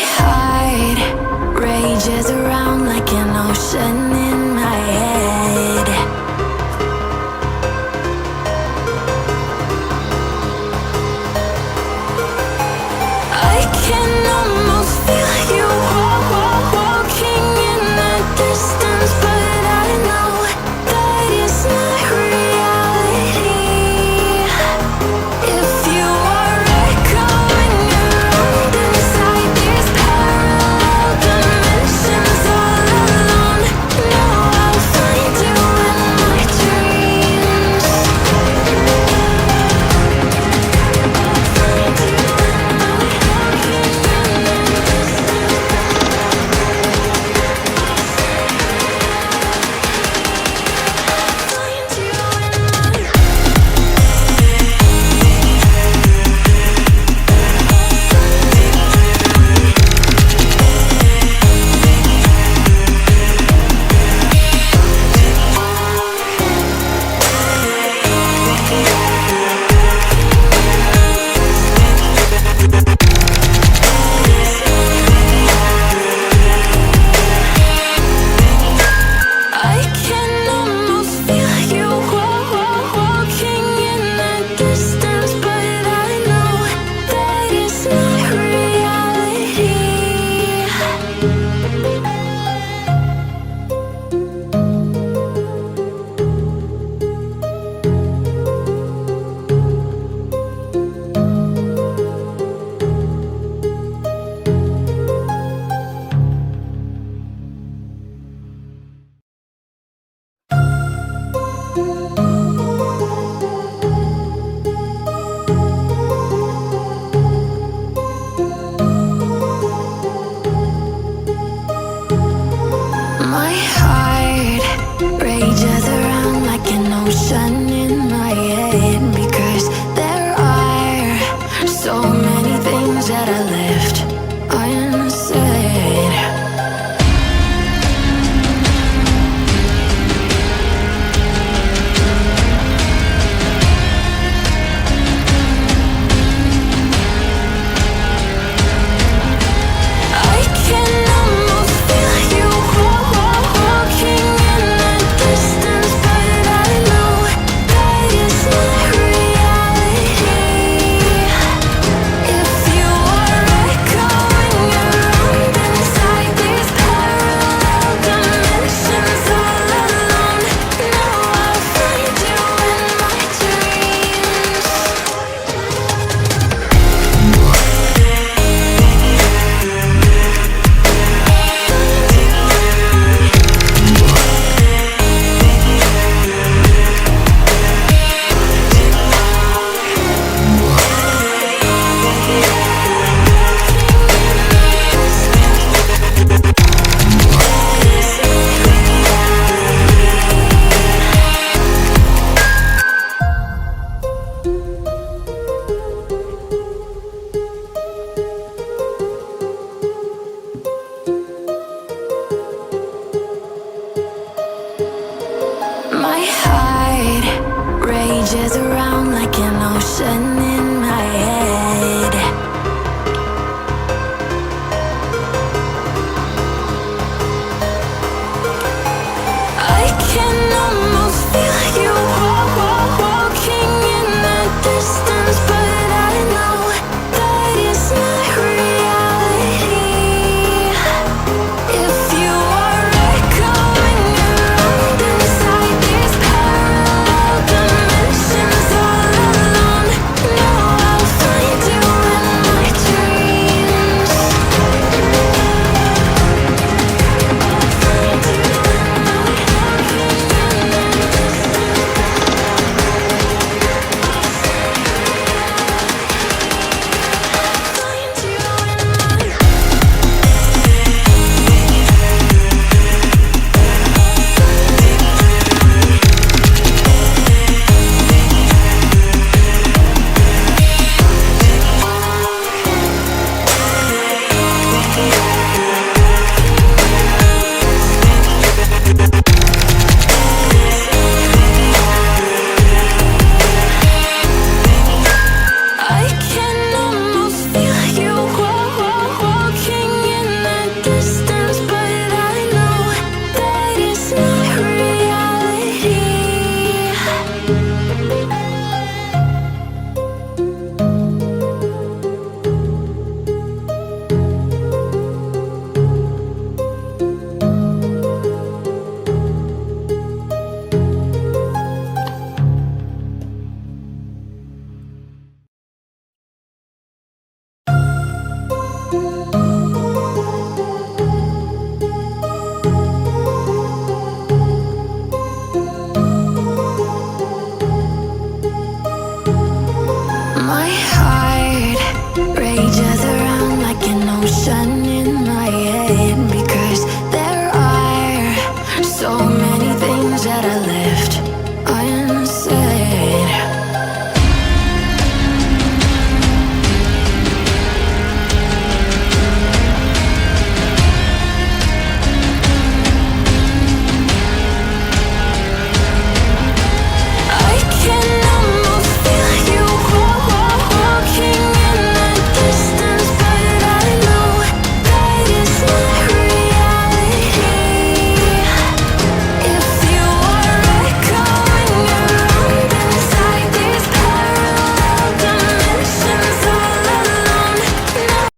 heart rages around like an ocean in my head. I can almost feel you walking in the distance, but I know that it's not reality. If you are echoing around inside these parallel dimensions all alone, know I'll find you in my dreams. I can almost feel you walking in the distance, but I know that it's not reality. My heart rages around like an ocean in my head, because there are so many things that I left unsaid. I can almost feel you walking in the distance, but I know that it's not reality. If you are echoing around inside these parallel dimensions all alone, know I'll find you in my dreams. My heart rages around like an ocean